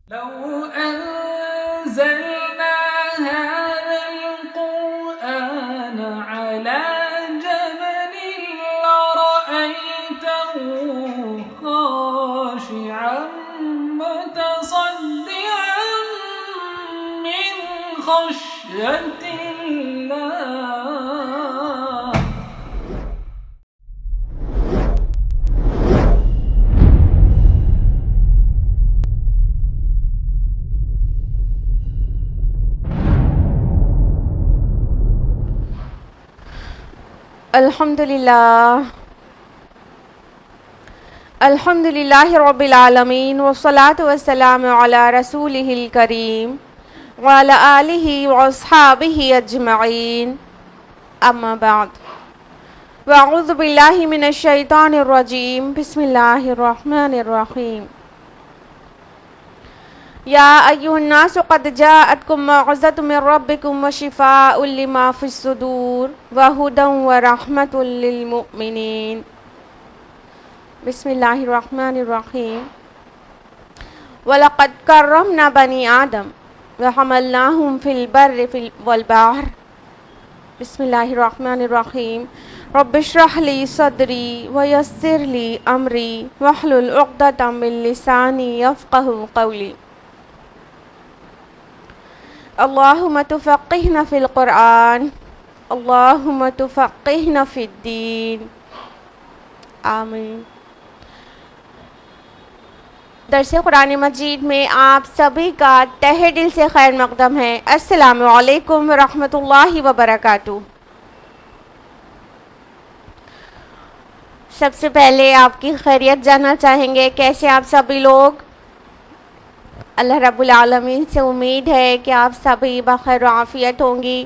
لو أنزلنا هذا القرآن على جبل لرأيته خاشعا متصدعا من خشية الله. الحمدللہ رب العالمین والصلاة والسلام علی رسولہ الکریم وعلی آلہ واصحابہ اجمعین اما بعد واعوذ باللہ من الشیطان الرجیم بسم اللہ الرحمن الرحیم یا ایھا الناس قد جاءتکم موعظۃ من ربکم وشفاء لما فی الصدور وہدی ورحمۃ للمؤمنین. بسم اللہ الرحمن الرحیم. وَلَقَدْ كَرَّمْنَا بَنِي آدَمَ وَحَمَلْنَاهُمْ فِي الْبَرِّ وَالْبَحْرِ. بسم اللہ الرحمن الرحیم. رب اشرح لی صدری ویسر لی امری واحلل عقدۃ من لسانی یفقہوا قولی. اللہم تفقہنا فی القرآن اللہم تفقہنا فی الدین. آمین. درس قرآن مجید میں آپ سبھی کا تہہ دل سے خیر مقدم ہے. السلام علیکم ورحمۃ اللہ وبرکاتہ. سب سے پہلے آپ کی خیریت جاننا چاہیں گے. کیسے آپ سبھی لوگ؟ اللہ رب العالمین سے امید ہے کہ آپ سبھی بخیر و عافیت ہوں گی،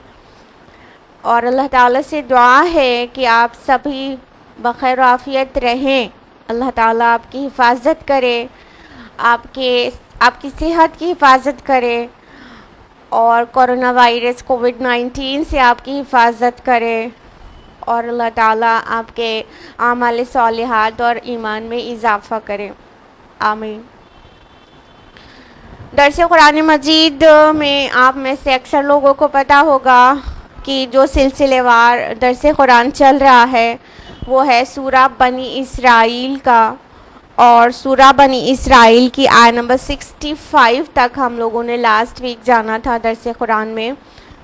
اور اللہ تعالیٰ سے دعا ہے کہ آپ سبھی بخیر و عافیت رہیں. اللہ تعالیٰ آپ کی حفاظت کرے، آپ کی صحت کی حفاظت کرے، اور کرونا وائرس کووڈ-19 سے آپ کی حفاظت کرے، اور اللہ تعالیٰ آپ کے اعمال صالحات اور ایمان میں اضافہ کرے. آمین. درس قرآن مجید میں آپ میں سے اکثر لوگوں کو پتہ ہوگا کہ جو سلسلے وار درس قرآن چل رہا ہے وہ ہے سورہ بنی اسرائیل کا، اور سورہ بنی اسرائیل کی آیت نمبر 65 تک ہم لوگوں نے لاسٹ ویک جانا تھا درس قرآن میں.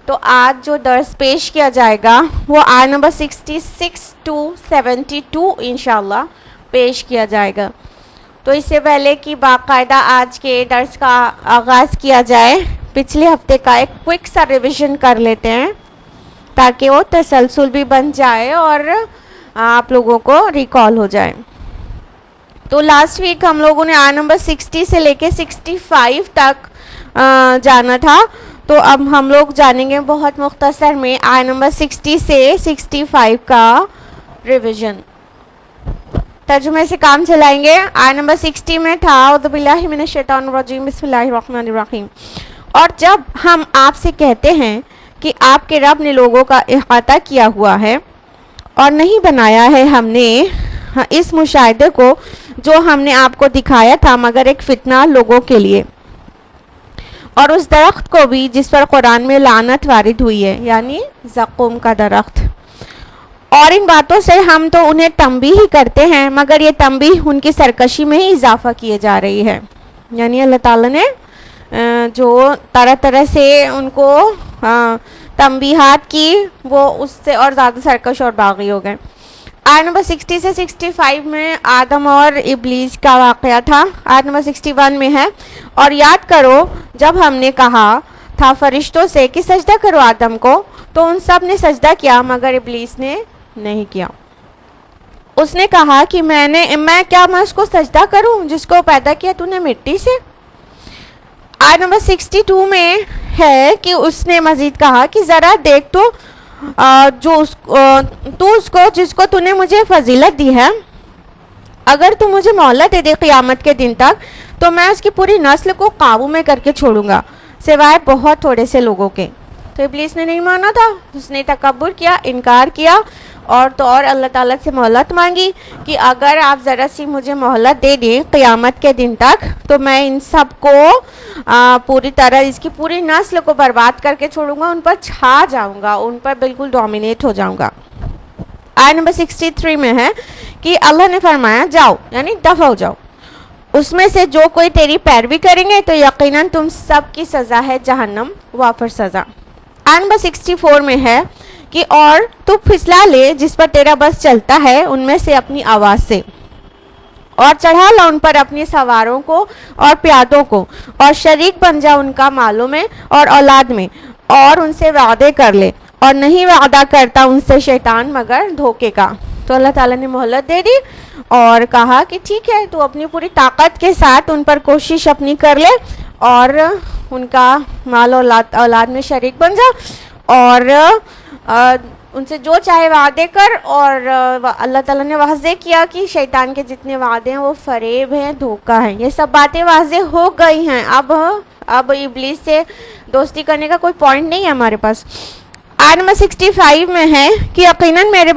تو آج جو درس پیش کیا جائے گا وہ آیت نمبر 66 to 72 انشاءاللہ پیش کیا جائے گا. تو اس سے پہلے کہ باقاعدہ آج کے درس کا آغاز کیا جائے، پچھلے ہفتے کا ایک کوئک سا ریویژن کر لیتے ہیں تاکہ وہ تسلسل بھی بن جائے اور آپ لوگوں کو ریکال ہو جائے. تو لاسٹ ویک ہم لوگوں نے آیت نمبر 60 سے لے کے 65 تک جانا تھا. تو اب ہم لوگ جانیں گے بہت مختصر میں آیت نمبر 60 سے 65 کا ریویژن. ترجمے سے کام چلائیں گے. آیت نمبر 60 میں تھا اعوذ باللہ من الشیطان الرجیم بسم اللہ الرحمن الرحیم. اور جب ہم آپ سے کہتے ہیں کہ آپ کے رب نے لوگوں کا احاطہ کیا ہوا ہے اور نہیں بنایا ہے ہم نے اس مشاہدے کو جو ہم نے آپ کو دکھایا تھا مگر ایک فتنہ لوگوں کے لیے، اور اس درخت کو بھی جس پر قرآن میں لعنت وارد ہوئی ہے، یعنی زقوم کا درخت. اور ان باتوں سے ہم تو انہیں تنبیہ کرتے ہیں مگر یہ تنبیہ ان کی سرکشی میں ہی اضافہ کیے جا رہی ہے. یعنی اللہ تعالیٰ نے جو طرح طرح سے ان کو تنبیہات کی، وہ اس سے اور زیادہ سرکش اور باغی ہو گئے. آیت نمبر 60 سے 65 میں آدم اور ابلیس کا واقعہ تھا. آیت نمبر 61 میں ہے اور یاد کرو جب ہم نے کہا تھا فرشتوں سے کہ سجدہ کرو آدم کو، تو ان سب نے سجدہ کیا مگر ابلیس نے نہیں کیا. اس نے کہا کہ میں اس کو سجدہ کروں جس کو پیدا کیا تو نے مٹی سے. آیت نمبر 62 میں ہے کہ اس نے مزید کہا کہ ذرا دیکھ تو جس کو تو نے مجھے فضیلت دی ہے، اگر تو مجھے مہلت دے دے قیامت کے دن تک تو میں اس کی پوری نسل کو قابو میں کر کے چھوڑوں گا سوائے بہت تھوڑے سے لوگوں کے. تو ابلیس نے نہیں مانا تھا, اس نے تکبر کیا, انکار کیا, اور تو اور اللہ تعالیٰ سے مہلت مانگی کہ اگر آپ ذرا سی مجھے مہلت دے دیں قیامت کے دن تک تو میں ان سب کو پوری طرح اس کی پوری نسل کو برباد کر کے چھوڑوں گا, ان پر چھا جاؤں گا, ان پر بالکل ڈومینیٹ ہو جاؤں گا. آیت نمبر 63 میں ہے کہ اللہ نے فرمایا جاؤ, یعنی دفع ہو جاؤ, اس میں سے جو کوئی تیری پیروی کریں گے تو یقیناً تم سب کی سزا ہے جہنم, وافر سزا. آیت نمبر 64 میں ہے کہ اور تو پھسلا لے جس پر تیرا بس چلتا ہے ان میں سے اپنی آواز سے, اور چڑھا لا ان پر اپنے سواروں کو اور پیادوں کو, اور شریک بن جا ان کا مالوں میں اور اولاد میں, اور ان سے وعدے کر لے, اور نہیں وعدہ کرتا ان سے شیطان مگر دھوکے کا. تو اللہ تعالیٰ نے مہلت دے دی اور کہا کہ ٹھیک ہے تو اپنی پوری طاقت کے ساتھ ان پر کوشش اپنی کر لے اور ان کا مال اور اولاد میں شریک بن جا, اور ان سے جو چاہے وعدے کر. اور اللہ تعالیٰ نے واضح کیا کہ شیطان کے جتنے وعدے ہیں وہ فریب ہیں, دھوکہ ہے. یہ سب باتیں واضح ہو گئی ہیں. اب ابلیس سے دوستی کرنے کا کوئی پوائنٹ نہیں ہے ہمارے پاس. آیت نمبر 65 میں ہے کہ یقیناً میرے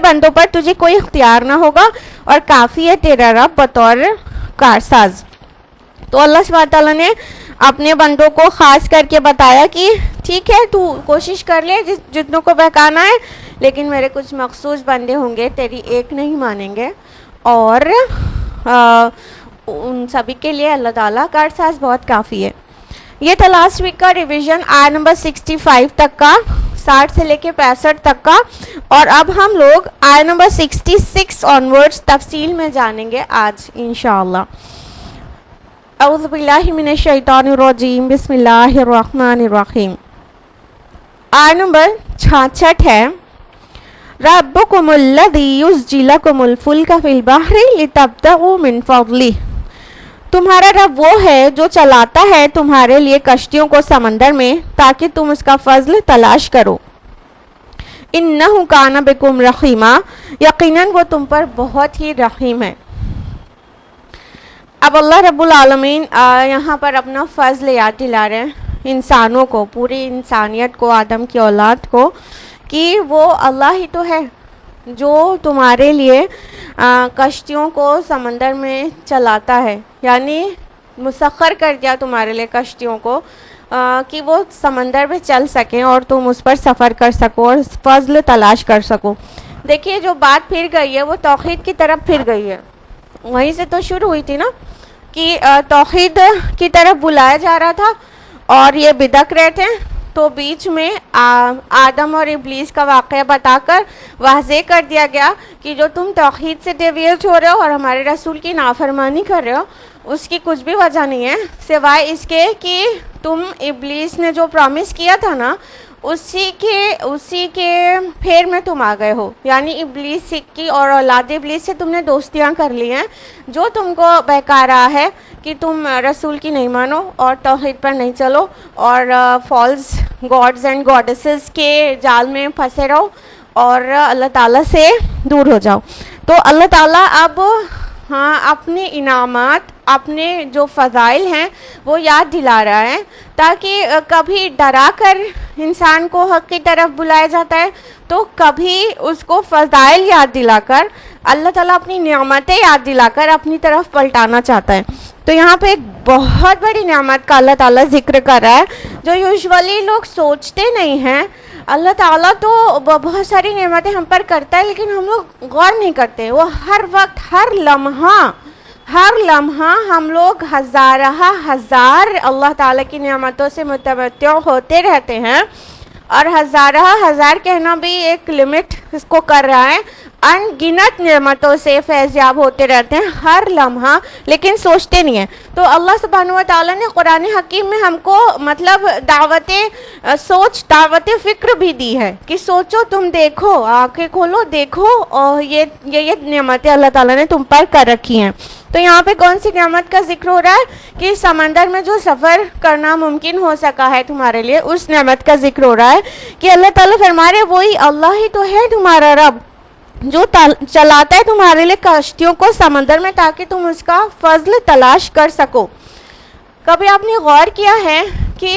بندوں پر تجھے کوئی اختیار نہ ہوگا اور کافی ہے تیرا رب بطور کارساز. تو اللہ سبحانہ تعالیٰ نے اپنے بندوں کو خاص کر کے بتایا کہ ٹھیک ہے تو کوشش کر لے جتنوں کو بہکانا ہے, لیکن میرے کچھ مخصوص بندے ہوں گے تیری ایک نہیں مانیں گے, اور ان سبھی کے لیے اللہ تعالیٰ کارساز بہت کافی ہے. یہ تھا لاسٹ ویک کا ریویژن آیت نمبر 65 تک کا, 60 سے لے کے 65 تک کا. اور اب ہم لوگ آیت نمبر 66 آنورڈز تفصیل میں جانیں گے آج انشاءاللہ. اعوذ باللہ من الشیطان الرجیم, بسم اللہ الرحمن الرحیم. آیت نمبر 66 ہے ربکم الذی یزجی لکم الفلک فی البحر لتبتغوا من فضلہ. تمہارا رب وہ ہے جو چلاتا ہے تمہارے لیے کشتیوں کو سمندر میں تاکہ تم اس کا فضل تلاش کرو. انہ کان بکم رحیما, یقیناً وہ تم پر بہت ہی رحیم ہے. اب اللہ رب العالمین یہاں پر اپنا فضل یاد دلا رہے ہیں انسانوں کو, پوری انسانیت کو, آدم کی اولاد کو, کہ وہ اللہ ہی تو ہے جو تمہارے لیے کشتیوں کو سمندر میں چلاتا ہے, یعنی مسخر کر دیا تمہارے لیے کشتیوں کو کہ وہ سمندر میں چل سکیں اور تم اس پر سفر کر سکو اور فضل تلاش کر سکو. دیکھیے جو بات پھر گئی ہے وہ توحید کی طرف پھر گئی ہے. وہیں سے تو شروع ہوئی تھی نا کہ توحید کی طرف بلایا جا رہا تھا اور یہ بدک رہے تھے. تو بیچ میں آدم اور ابلیس کا واقعہ بتا کر واضح کر دیا گیا کہ جو تم توحید سے ڈیویٹ ہو رہے ہو اور ہمارے رسول کی نافرمانی کر رہے ہو اس کی کچھ بھی وجہ نہیں ہے سوائے اس کے کہ تم ابلیس نے جو پرومس کیا تھا نا اسی کے پھیر میں تم آ گئے ہو. یعنی ابلیس کی اور اولاد ابلیس سے تم نے دوستیاں کر لی ہیں جو تم کو بہکا رہا ہے کہ تم رسول کی نہیں مانو اور توحید پر نہیں چلو اور فالس گاڈز اینڈ گاڈیسز کے جال میں پھنسے رہو اور اللہ تعالیٰ سے دور ہو جاؤ. تو اللہ تعالیٰ اب اپنے انعامات, اپنے جو فضائل ہیں وہ یاد دلا رہا ہے تاکہ کبھی ڈرا کر انسان کو حق کی طرف بلایا جاتا ہے تو کبھی اس کو فضائل یاد دلا کر اللہ تعالیٰ اپنی نعمتیں یاد دلا کر اپنی طرف پلٹانا چاہتا ہے. تو یہاں پہ ایک بہت بڑی نعمت کا اللہ تعالیٰ ذکر کر رہا ہے جو یوزولی لوگ سوچتے نہیں ہیں. اللہ تعالیٰ تو بہت ساری نعمتیں ہم پر کرتا ہے لیکن ہم لوگ غور نہیں کرتے. وہ ہر وقت ہر لمحہ ہم لوگ ہزار اللہ تعالیٰ کی نعمتوں سے متمتع ہوتے رہتے ہیں اور ہزار کہنا بھی ایک لمٹ اس کو کر رہا ہے. ان گنت نعمتوں سے فیضیاب ہوتے رہتے ہیں ہر لمحہ لیکن سوچتے نہیں ہیں. تو اللہ سبحانہ و تعالیٰ نے قرآن حکیم میں ہم کو مطلب دعوت فکر بھی دی ہے کہ سوچو, تم دیکھو, آنکھیں کھولو, دیکھو اور یہ نعمتیں اللہ تعالیٰ نے تم پر کر رکھی ہیں. تو یہاں پہ کون سی نعمت کا ذکر ہو رہا ہے کہ سمندر میں جو سفر کرنا ممکن ہو سکا ہے تمہارے لیے, اس نعمت کا ذکر ہو رہا ہے کہ اللہ تعالیٰ فرما رہے وہی اللہ ہی تو ہے تمہارا رب جو چلاتا ہے تمہارے لیے کشتیوں کو سمندر میں تاکہ تم اس کا فضل تلاش کر سکو. کبھی آپ نے غور کیا ہے کہ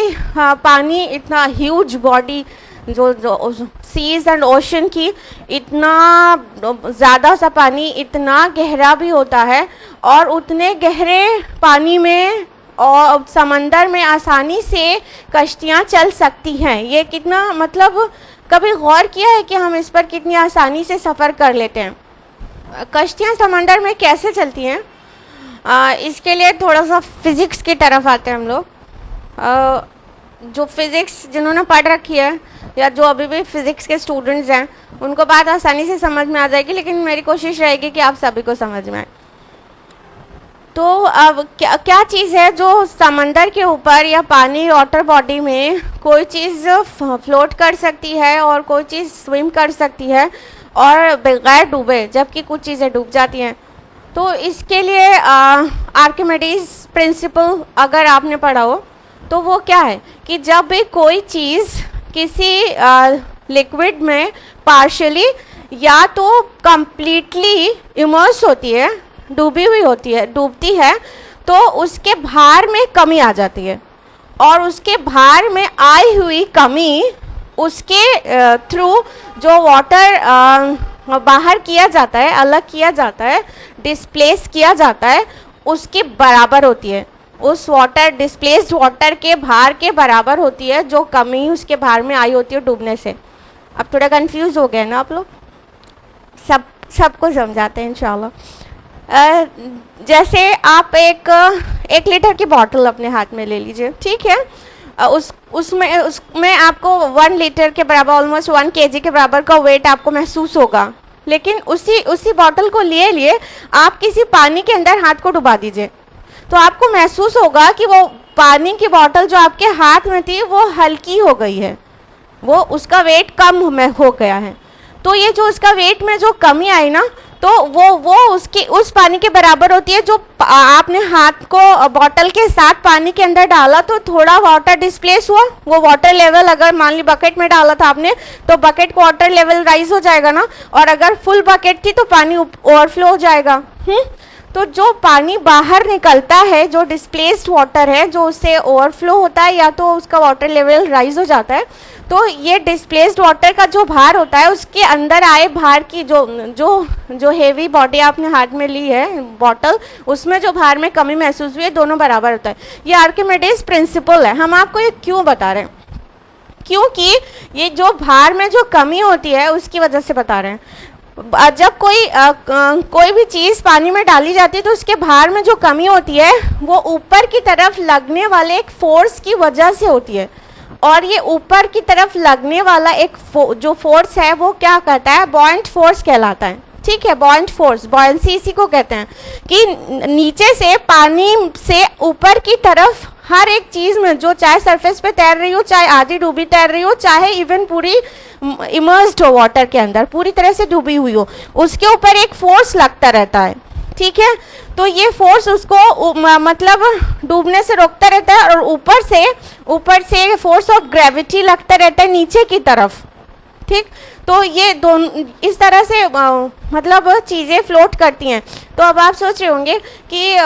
پانی اتنا ہیوج باڈی جو سیز اینڈ اوشن کی اتنا زیادہ سا پانی اتنا گہرا بھی ہوتا ہے اور اتنے گہرے پانی میں اور سمندر میں آسانی سے کشتیاں چل سکتی ہیں. یہ کتنا مطلب کبھی غور کیا ہے کہ ہم اس پر کتنی آسانی سے سفر کر لیتے ہیں. کشتیاں سمندر میں کیسے چلتی ہیں؟ اس کے لیے تھوڑا سا فزکس کی طرف آتے ہیں ہم لوگ. جو فزکس جنہوں نے پڑھ رکھی ہے یا جو ابھی بھی فزکس کے اسٹوڈنٹس ہیں ان کو بات آسانی سے سمجھ میں آ جائے گی, لیکن میری کوشش رہے گی کہ آپ سبھی کو سمجھ میں آئے. تو اب کیا چیز ہے جو سمندر کے اوپر یا پانی واٹر باڈی میں کوئی چیز فلوٹ کر سکتی ہے اور کوئی چیز سوئم کر سکتی ہے اور بغیر ڈوبے, جبکہ کچھ چیزیں ڈوب جاتی ہیں. تو اس کے لیے آرکیمیڈیز پرنسپل اگر آپ نے پڑھا ہو تو وہ کیا ہے کہ جب بھی کوئی چیز کسی لیکوڈ میں پارشلی یا تو کمپلیٹلی امرس ہوتی ہے, ڈوبی ہوئی ہوتی ہے, ڈوبتی ہے, تو اس کے بھار میں کمی آ جاتی ہے اور اس کے بھار میں آئی ہوئی کمی اس کے تھرو جو واٹر باہر کیا جاتا ہے, الگ کیا جاتا ہے, ڈسپلیس کیا جاتا ہے, اس کے برابر ہوتی ہے. اس واٹر ڈسپلیسڈ واٹر کے بھار کے برابر ہوتی ہے جو کمی اس کے بھار میں آئی ہوتی ہے ڈوبنے سے. اب تھوڑا کنفیوز ہو گئے نا آپ لوگ؟ سب کو سمجھاتے ہیں انشاءاللہ. جیسے آپ ایک لیٹر کی بوٹل اپنے ہاتھ میں لے لیجئے, ٹھیک ہے, اس میں آپ کو 1 لیٹر کے برابر آلموسٹ 1 kg کے برابر کا ویٹ آپ کو محسوس ہوگا, لیکن اسی بوٹل کو لیے آپ کسی پانی کے اندر ہاتھ کو ڈبا دیجئے تو آپ کو محسوس ہوگا کہ وہ پانی کی بوٹل جو آپ کے ہاتھ میں تھی وہ ہلکی ہو گئی ہے, وہ اس کا ویٹ کم ہو گیا ہے. تو یہ جو اس کا ویٹ میں جو کمی آئی نا, تو وہ اس پانی کے برابر ہوتی ہے جو آپ نے ہاتھ کو بوٹل کے ساتھ پانی کے اندر ڈالا تو تھوڑا واٹر ڈسپلیس ہوا. وہ واٹر لیول اگر مان لی بکٹ میں ڈالا تھا آپ نے تو بکٹ کا واٹر لیول رائز ہو جائے گا نا, اور اگر فل بکٹ تھی تو پانی اوور فلو ہو جائے گا. تو جو پانی باہر نکلتا ہے, جو ڈسپلیسڈ واٹر ہے, جو اس سے اوور فلو ہوتا ہے یا تو اس کا واٹر لیول رائز ہو جاتا ہے, تو یہ ڈسپلیسڈ واٹر کا جو بھار ہوتا ہے اس کے اندر آئے بھار کی جو ہیوی باڈی آپ نے ہاتھ میں لی ہے بوٹل, اس میں جو بھار میں کمی محسوس ہوئی ہے دونوں برابر ہوتا ہے. یہ آرکیمیڈیز پرنسپل ہے. ہم آپ کو یہ کیوں بتا رہے ہیں؟ کیونکہ یہ جو بھار میں جو کمی ہوتی ہے اس کی وجہ سے بتا رہے ہیں. جب کوئی بھی چیز پانی میں ڈالی جاتی ہے تو اس کے بھار میں جو کمی ہوتی ہے وہ اوپر کی طرف لگنے والے ایک فورس کی وجہ سے ہوتی ہے, اور یہ اوپر کی طرف لگنے والا ایک جو فورس ہے وہ کیا کہتا ہے؟ بوئنٹ فورس کہلاتا ہے. ٹھیک ہے, بوئنٹ فورس, بوئنسی اسی کو کہتے ہیں کہ نیچے سے پانی سے اوپر کی طرف ہر ایک چیز میں جو چاہے سرفیس پہ تیر رہی ہو, چاہے آدھی ڈوبی تیر رہی ہو, چاہے ایون پوری امرسڈ ہو واٹر کے اندر, پوری طرح سے ڈوبی ہوئی ہو, اس کے اوپر ایک فورس لگتا رہتا ہے. ٹھیک ہے, تو یہ فورس اس کو مطلب ڈوبنے سے روکتا رہتا ہے, اور اوپر سے فورس آف گریویٹی لگتا رہتا ہے نیچے کی طرف. ٹھیک, تو یہ اس طرح سے مطلب چیزیں فلوٹ کرتی ہیں. تو اب آپ سوچ رہے ہوں گے کہ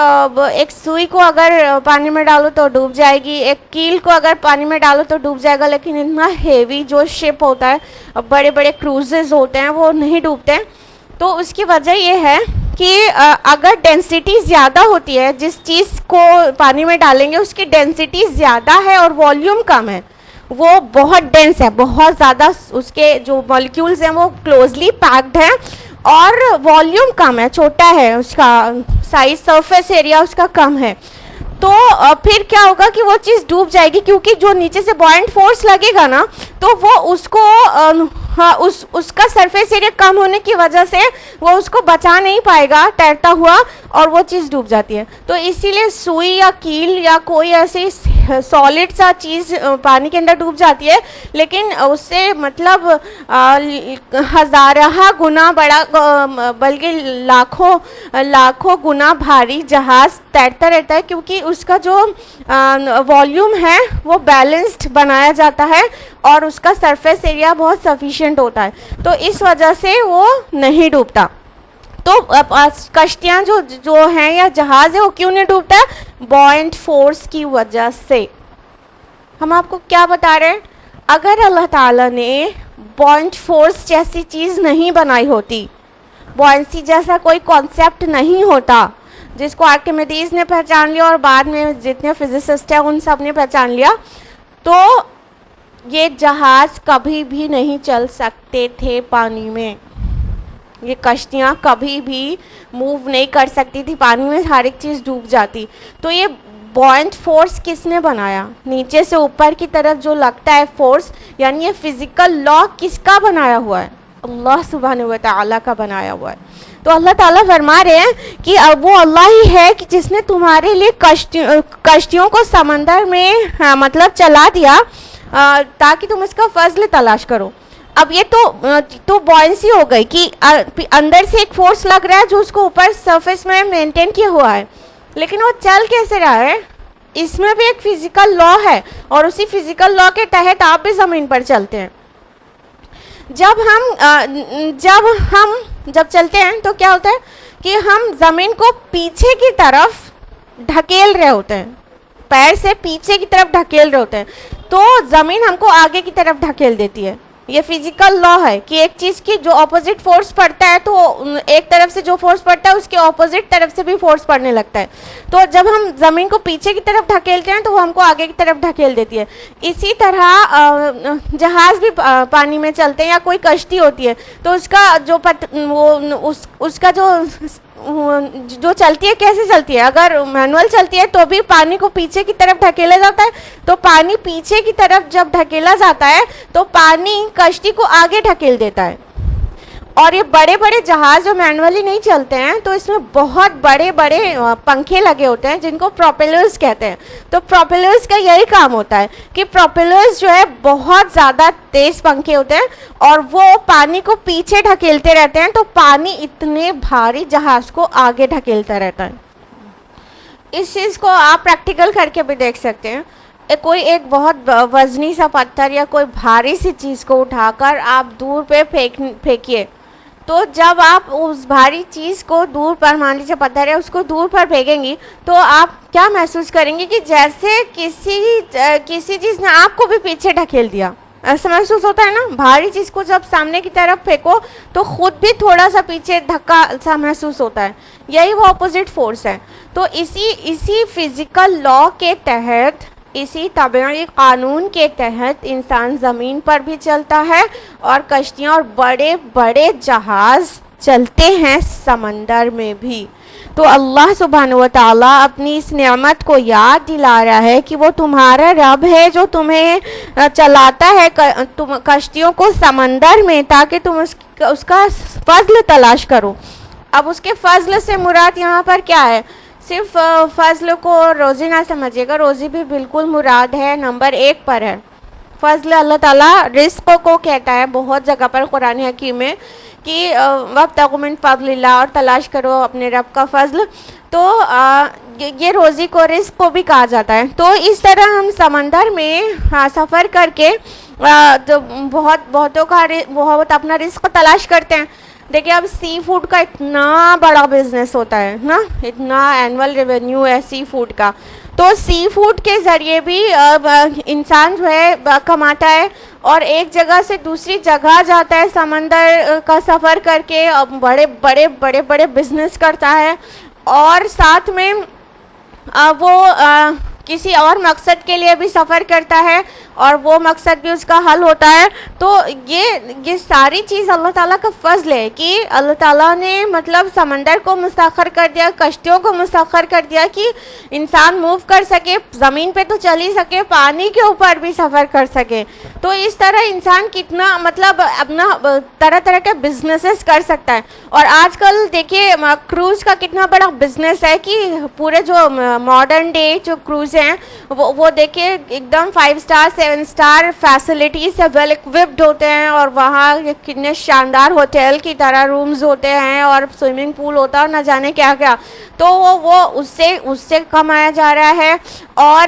ایک سوئی کو اگر پانی میں ڈالو تو ڈوب جائے گی, ایک کیل کو اگر پانی میں ڈالو تو ڈوب جائے گا, لیکن اتنا ہیوی جو شپ ہوتا ہے, بڑے بڑے کروزز ہوتے ہیں, وہ نہیں ڈوبتے ہیں. تو اس کی وجہ یہ ہے کہ اگر ڈینسٹی زیادہ ہوتی ہے, جس چیز کو پانی میں ڈالیں گے اس کی ڈینسٹی زیادہ ہے اور والیوم کم ہے, وہ بہت ڈینس ہے, بہت زیادہ اس کے جو مالیکیولز ہیں وہ کلوزلی پیکڈ ہیں, اور والیوم کم ہے, چھوٹا ہے, اس کا سائز, سرفیس ایریا اس کا کم ہے. تو پھر کیا ہوگا کہ وہ چیز ڈوب جائے گی, کیونکہ جو نیچے سے بوئنٹ فورس لگے گا نا تو وہ اس کو اس کا سرفیس ایریا کم ہونے کی وجہ سے وہ اس کو بچا نہیں پائے گا تیرتا ہوا, اور وہ چیز ڈوب جاتی ہے. تو اسی لیے سوئی یا کیل یا کوئی ایسی سالڈ سا چیز پانی کے اندر ڈوب جاتی ہے, لیکن اس سے مطلب ہزارہ گنا بڑا, بلکہ لاکھوں گنا بھاری جہاز تیرتا رہتا ہے, کیونکہ اس کا جو والیوم ہے وہ بیلنسڈ بنایا جاتا ہے اور اس کا سرفیس ایریا بہت سفیشینٹ ہوتا ہے, تو اس وجہ سے وہ نہیں ڈوبتا. تو کشتیاں جو ہیں یا جہاز ہے وہ کیوں نہیں ڈوبتا ہے؟ بوئنٹ فورس کی وجہ سے. ہم آپ کو کیا بتا رہے ہیں؟ اگر اللہ تعالیٰ نے بوائنٹ فورس جیسی چیز نہیں بنائی ہوتی، بوائنسی جیسا کوئی کانسیپٹ نہیں ہوتا جس کو آرکیمیڈیز نے پہچان لیا اور بعد میں جتنے فزسسٹ ہیں ان سب نے پہچان لیا، تو یہ جہاز کبھی بھی نہیں چل سکتے تھے پانی میں، یہ کشتیاں کبھی بھی موو نہیں کر سکتی تھی پانی میں، ہر ایک چیز ڈوب جاتی. تو یہ بوائنٹ فورس کس نے بنایا؟ نیچے سے اوپر کی طرف جو لگتا ہے فورس، یعنی یہ فزیکل لا کس کا بنایا ہوا ہے؟ اللہ سبحانہ و تعالیٰ کا بنایا ہوا ہے. تو اللہ تعالیٰ فرما رہے ہیں کہ اب وہ اللہ ہی ہے کہ جس نے تمہارے لیے کشتیوں کو سمندر میں مطلب چلا دیا تاکہ تم اس کا فضل تلاش کرو. اب یہ تو بوائنسی ہو گئی کہ اندر سے ایک فورس لگ رہا ہے جو اس کو اوپر سرفیس میں مینٹین کیا ہوا ہے، لیکن وہ چل کیسے رہا ہے؟ اس میں بھی ایک فزیکل لا ہے، اور اسی فزیکل لا کے تحت آپ بھی زمین پر چلتے ہیں. جب چلتے ہیں تو کیا ہوتا ہے کہ ہم زمین کو پیچھے کی طرف ڈھکیل رہے ہوتے ہیں، پیر سے پیچھے کی طرف ڈھکیل رہے ہوتے ہیں، تو زمین ہم کو آگے کی طرف ڈھکیل دیتی ہے. یہ فزیکل لا ہے کہ ایک چیز کی جو اپوزٹ فورس پڑتا ہے تو ایک طرف سے جو فورس پڑتا ہے اس کے اپوزٹ طرف سے بھی فورس پڑنے لگتا ہے. تو جب ہم زمین کو پیچھے کی طرف ڈھکیلتے ہیں تو وہ ہم کو آگے کی طرف ڈھکیل دیتی ہے. اسی طرح جہاز بھی پانی میں چلتے ہیں یا کوئی کشتی ہوتی ہے تو اس کا جو چلتی ہے کیسے چلتی ہے؟ اگر مینول چلتی ہے تو بھی پانی کو پیچھے کی طرف ڈھکیلا جاتا ہے. تو پانی پیچھے کی طرف جب ڈھکیلا جاتا ہے تو پانی کشتی کو آگے ڈھکیل دیتا ہے. اور یہ بڑے بڑے جہاز جو مینولی نہیں چلتے ہیں تو اس میں بہت بڑے بڑے پنکھے لگے ہوتے ہیں جن کو پروپیلرز کہتے ہیں. تو پروپیلرز کا یہی کام ہوتا ہے کہ پروپیلرز جو ہے بہت زیادہ تیز پنکھے ہوتے ہیں اور وہ پانی کو پیچھے ڈھکیلتے رہتے ہیں، تو پانی اتنے بھاری جہاز کو آگے ڈھکیلتا رہتا ہے. اس چیز کو آپ پریکٹیکل کر کے بھی دیکھ سکتے ہیں. کوئی ایک بہت وزنی سا پتھر یا کوئی بھاری سی چیز کو اٹھا کر آپ دور پہ پھینکیے، تو جب آپ اس بھاری چیز کو دور پر، مان لیجیے پتھر ہے، اس کو دور پر پھینکیں گی تو آپ کیا محسوس کریں گے کہ جیسے کسی چیز نے آپ کو بھی پیچھے ڈھکیل دیا. ایسا محسوس ہوتا ہے نا؟ بھاری چیز کو جب سامنے کی طرف پھینکو تو خود بھی تھوڑا سا پیچھے دھکا سا محسوس ہوتا ہے. یہی وہ اپوزٹ فورس ہے. تو اسی فزیکل لا کے تحت، اسی طبعی قانون کے تحت انسان زمین پر بھی چلتا ہے اور کشتیاں اور بڑے بڑے جہاز چلتے ہیں سمندر میں بھی. تو اللہ سبحانہ و تعالیٰ اپنی اس نعمت کو یاد دلا رہا ہے کہ وہ تمہارا رب ہے جو تمہیں چلاتا ہے کشتیوں کو سمندر میں تاکہ تم اس کا فضل تلاش کرو. اب اس کے فضل سے مراد یہاں پر کیا ہے؟ صرف فضل کو روزی نہ سمجھیے گا، روزی بھی بالکل مراد ہے، نمبر 1 پر ہے. فضل اللہ تعالیٰ رزق کو کہتا ہے بہت جگہ پر قرآن حکیم میں کہ وابتغوا من فضل اللہ، اور تلاش کرو اپنے رب کا فضل. تو یہ روزی کو رزق کو بھی کہا جاتا ہے. تو اس طرح ہم سمندر میں سفر کر کے بہت اپنا رزق تلاش کرتے ہیں. دیکھیں اب سی فوڈ کا اتنا بڑا بزنس ہوتا ہے نا، اتنا اینول ریونیو ہے سی فوڈ کا. تو سی فوڈ کے ذریعے بھی انسان جو ہے کماتا ہے اور ایک جگہ سے دوسری جگہ جاتا ہے سمندر کا سفر کر کے، بڑے بڑے بڑے بڑے بزنس کرتا ہے، اور ساتھ میں وہ کسی اور مقصد کے لیے بھی سفر کرتا ہے اور وہ مقصد بھی اس کا حل ہوتا ہے. تو یہ ساری چیز اللہ تعالیٰ کا فضل ہے کہ اللہ تعالیٰ نے مطلب سمندر کو مسخر کر دیا، کشتیوں کو مسخر کر دیا کہ انسان موو کر سکے، زمین پہ تو چل ہی سکے، پانی کے اوپر بھی سفر کر سکے. تو اس طرح انسان کتنا مطلب اپنا طرح طرح کے بزنسز کر سکتا ہے. اور آج کل دیکھیے کروز کا کتنا بڑا بزنس ہے کہ پورے جو ماڈرن ڈے جو کروز ہیں وہ دیکھیں ایک دم 5 اسٹار 7 اسٹار فیسلٹیز سے ویل اکوپڈ ہوتے ہیں، اور وہاں کتنے شاندار ہوٹل کی طرح رومز ہوتے ہیں اور سوئمنگ پول ہوتا ہے اور نہ جانے کیا کیا. تو وہ اس سے کمایا جا رہا ہے. اور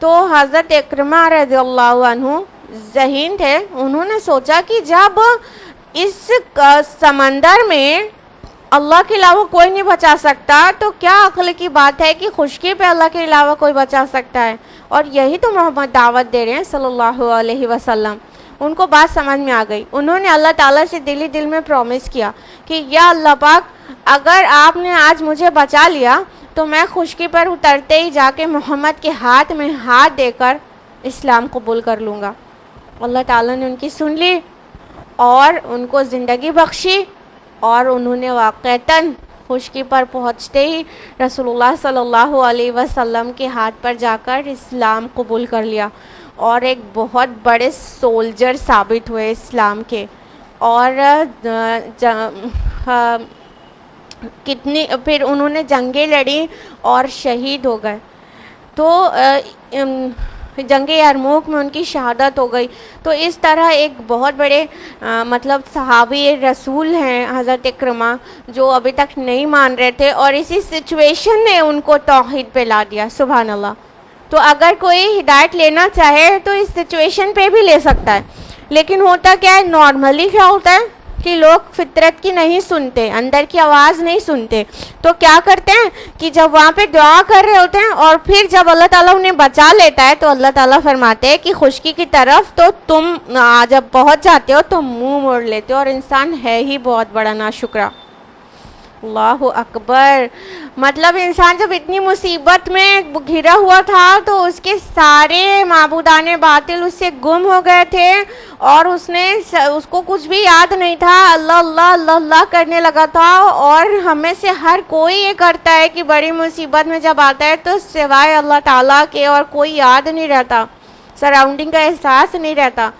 تو حضرت اکرمہ رضی اللہ عنہ ذہین تھے، انہوں نے سوچا کہ جب اس سمندر میں اللہ کے علاوہ کوئی نہیں بچا سکتا تو کیا عقل کی بات ہے کہ خشکی پہ اللہ کے علاوہ کوئی بچا سکتا ہے، اور یہی تو محمد دعوت دے رہے ہیں صلی اللہ علیہ وسلم۔ ان کو بات سمجھ میں آ گئی، انہوں نے اللہ تعالیٰ سے دل میں پرومس کیا کہ یا اللہ پاک اگر آپ نے آج مجھے بچا لیا تو میں خشکی پر اترتے ہی جا کے محمد کے ہاتھ میں ہاتھ دے کر اسلام قبول کر لوں گا۔ اللہ تعالیٰ نے ان کی سن لی اور ان کو زندگی بخشی، اور انہوں نے واقعتاً خشکی پر پہنچتے ہی رسول اللہ صلی اللہ علیہ وسلم کے ہاتھ پر جا کر اسلام قبول کر لیا، اور ایک بہت بڑے سولجر ثابت ہوئے اسلام کے، اور کتنی پھر انہوں نے جنگیں لڑی اور شہید ہو گئے۔ تو جنگ یرموک میں ان کی شہادت ہو گئی۔ تو اس طرح ایک بہت بڑے مطلب صحابی رسول ہیں حضرت اکرمہ، جو ابھی تک نہیں مان رہے تھے، اور اسی سچویشن نے ان کو توحید پہ لا دیا۔ سبحان اللہ۔ تو اگر کوئی ہدایت لینا چاہے تو اس سچویشن پہ بھی لے سکتا ہے، لیکن ہوتا کیا ہے، نارملی کیا ہوتا ہے کہ لوگ فطرت کی نہیں سنتے، اندر کی آواز نہیں سنتے، تو کیا کرتے ہیں کہ جب وہاں پہ دعا کر رہے ہوتے ہیں اور پھر جب اللہ تعالیٰ انہیں بچا لیتا ہے تو اللہ تعالیٰ فرماتے ہیں کہ خشکی کی طرف تو تم جب پہنچ جاتے ہو تو منہ موڑ لیتے ہو، اور انسان ہے ہی بہت بڑا ناشکرا۔ اللہ اکبر۔ مطلب انسان جب اتنی مصیبت میں گھرا ہوا تھا تو اس کے سارے معبودان باطل اس سے گم ہو گئے تھے، اور اس کو کچھ بھی یاد نہیں تھا، اللہ اللہ اللہ اللہ کرنے لگا تھا۔ اور ہمیں سے ہر کوئی یہ کرتا ہے کہ بڑی مصیبت میں جب آتا ہے تو سوائے اللہ تعالیٰ کے اور کوئی یاد نہیں رہتا، سراؤنڈنگ کا احساس نہیں رہتا۔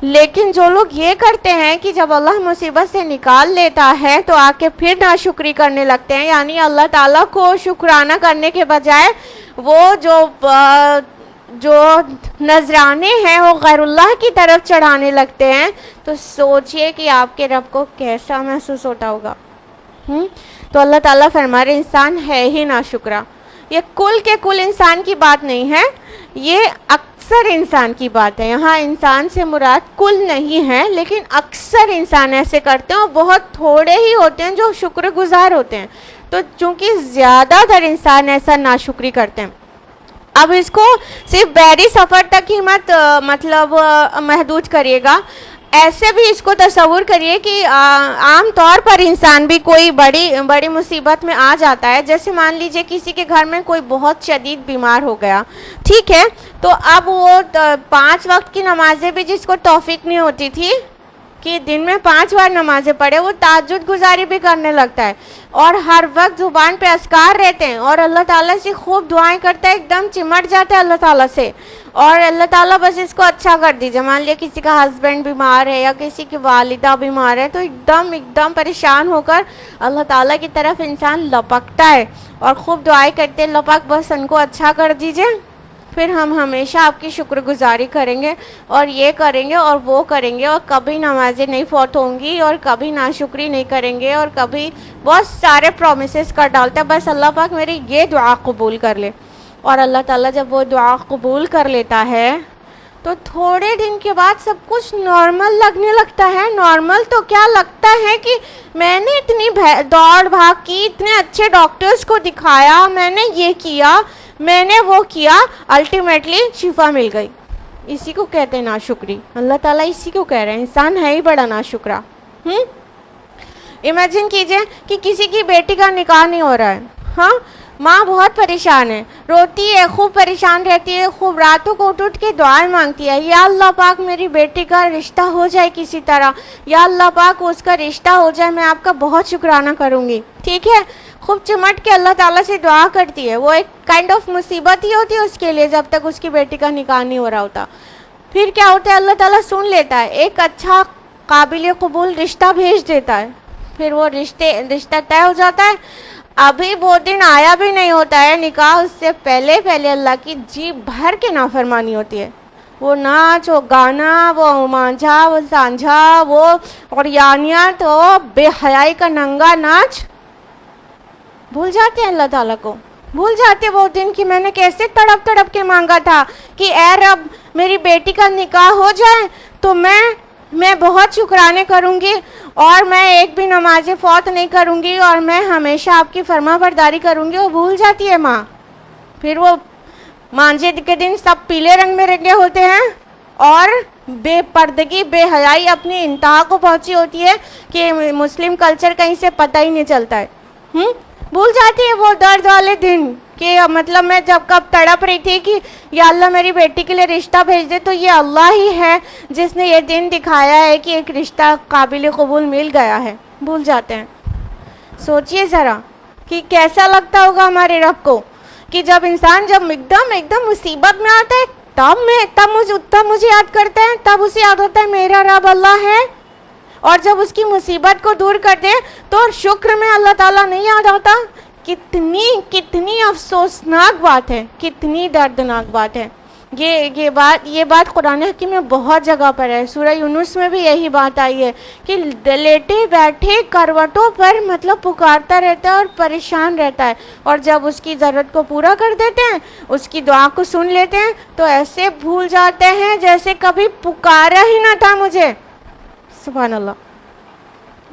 لیکن جو لوگ یہ کرتے ہیں کہ جب اللہ مصیبت سے نکال لیتا ہے تو آ کے پھر ناشکری کرنے لگتے ہیں، یعنی اللہ تعالیٰ کو شکرانہ کرنے کے بجائے وہ جو نذرانے ہیں وہ غیر اللہ کی طرف چڑھانے لگتے ہیں، تو سوچئے کہ آپ کے رب کو کیسا محسوس ہوتا ہوگا۔ تو اللہ تعالیٰ فرما رہے انسان ہے ہی ناشکرا۔ یہ کل کے کل انسان کی بات نہیں ہے، یہ اکثر انسان کی بات ہے۔ یہاں انسان سے مراد کل نہیں ہے، لیکن اکثر انسان ایسے کرتے ہیں، اور بہت تھوڑے ہی ہوتے ہیں جو شکر گزار ہوتے ہیں۔ تو چونکہ زیادہ تر انسان ایسا ناشکری کرتے ہیں، اب اس کو صرف بحری سفر تک ہی مت مطلب محدود کریے گا، ایسے بھی اس کو تصور کریے کہ عام طور پر انسان بھی کوئی بڑی مصیبت میں آ جاتا ہے، جیسے مان لیجئے کسی کے گھر میں کوئی بہت شدید بیمار ہو گیا، ٹھیک ہے، تو اب وہ 5 وقت کی نمازیں بھی جس کو توفیق نہیں ہوتی تھی کہ دن میں 5 بار نمازیں پڑھے، وہ تہجد گزاری بھی کرنے لگتا ہے، اور ہر وقت زبان پہ اذکار رہتے ہیں، اور اللہ تعالیٰ سے خوب دعائیں کرتا ہے، ایک دم چمٹ جاتا ہے اللہ تعالیٰ سے، اور اللہ تعالیٰ بس اس کو اچھا کر دیجیے۔ مان لیا کسی کا ہسبینڈ بیمار ہے یا کسی کی والدہ بیمار ہے، تو ایک دم پریشان ہو کر اللہ تعالیٰ کی طرف انسان لپکتا ہے اور خوب دعائیں کرتے ہیں، اللہ پاک بس ان کو اچھا کر دیجیے، پھر ہم ہمیشہ آپ کی شکر گزاری کریں گے اور یہ کریں گے اور وہ کریں گے، اور کبھی نمازیں نہیں فوت ہوں گی، اور کبھی ناشکری نہیں کریں گے، اور کبھی بہت سارے پرومسز کر ڈالتے ہیں، بس اللہ پاک میری یہ دعا قبول کر لے۔ اور اللہ تعالیٰ جب وہ دعا قبول کر لیتا ہے تو تھوڑے دن کے بعد سب کچھ نارمل لگنے لگتا ہے۔ نارمل تو کیا لگتا ہے کہ میں نے اتنی دوڑ بھاگ کی، اتنے اچھے ڈاکٹرز کو دکھایا، میں نے یہ کیا، میں نے وہ کیا، الٹیمیٹلی شفا مل گئی۔ اسی کو کہتے ہیں ناشکری۔ اللہ تعالیٰ اسی کو کہہ رہے ہیں، انسان ہے ہی بڑا ناشکرا۔ امیجن کیجئے کہ کسی کی بیٹی کا نکاح نہیں ہو رہا ہے، ہاں، ماں بہت پریشان ہے، روتی ہے، خوب پریشان رہتی ہے، خوب راتوں کو اٹھ کے دعائیں مانگتی ہے، یا اللہ پاک میری بیٹی کا رشتہ ہو جائے کسی طرح، یا اللہ پاک اس کا رشتہ ہو جائے، میں آپ کا بہت شکرانہ کروں گی، ٹھیک ہے، خوب چمٹ کے اللہ تعالیٰ سے دعا کرتی ہے۔ وہ ایک کائنڈ آف مصیبت ہی ہوتی ہے اس کے لیے جب تک اس کی بیٹی کا نکاح نہیں ہو رہا ہوتا۔ پھر کیا ہوتا ہے، اللہ تعالیٰ سن لیتا ہے، ایک اچھا قابل قبول رشتہ بھیج دیتا ہے، پھر وہ رشتہ طے ہو جاتا ہے۔ ابھی وہ دن آیا بھی نہیں ہوتا ہے نکاح، اس سے پہلے اللہ کی جی بھر کے نافرمانی ہوتی ہے، وہ ناچ، وہ گانا، وہ مانجھا، وہ سانجھا، وہ عریانیت، وہ بے حیائی کا ننگا ناچ، بھول جاتے ہیں اللہ تعالیٰ کو۔ بھول جاتے وہ دن کہ میں نے کیسے تڑپ تڑپ کے مانگا تھا کہ اے رب میری بیٹی کا نکاح ہو جائے تو میں بہت شکرانے کروں گی اور میں ایک بھی نماز فوت نہیں کروں گی اور میں ہمیشہ آپ کی فرما برداری کروں گی. وہ بھول جاتی ہے ماں. پھر وہ مانجے کے دن سب پیلے رنگ میں رنگے ہوتے ہیں اور بے پردگی بے حیائی اپنی انتہا کو پہنچی ہوتی ہے کہ مسلم کلچر کہیں سے پتہ ہی نہیں چلتا ہے. بھول جاتی ہے وہ درد والے دن کہ مطلب میں جب کب تڑپ رہی تھی کہ یا اللہ میری بیٹی کے لیے رشتہ بھیج دے, تو یہ اللہ ہی ہے جس نے یہ دن دکھایا ہے کہ ایک رشتہ قابل قبول مل گیا ہے. بھول جاتے ہیں. سوچئے ذرا کہ کیسا لگتا ہوگا ہمارے رب کو کہ جب انسان جب ایک دم مصیبت میں آتا ہے تب مجھے یاد کرتا ہے, تب اسے یاد ہوتا ہے میرا رب اللہ ہے. اور جب اس کی مصیبت کو دور کر دے تو شکر میں اللہ تعالیٰ نہیں یاد آتا. کتنی افسوسناک بات ہے, کتنی دردناک بات ہے. یہ بات قرآن حکیم میں بہت جگہ پر ہے. سورہ یونس میں بھی یہی بات آئی ہے کہ لیٹے بیٹھے کروٹوں پر مطلب پکارتا رہتا ہے اور پریشان رہتا ہے, اور جب اس کی ضرورت کو پورا کر دیتے ہیں, اس کی دعا کو سن لیتے ہیں, تو ایسے بھول جاتے ہیں جیسے کبھی پکارا ہی نہ تھا مجھے. سبحان اللہ.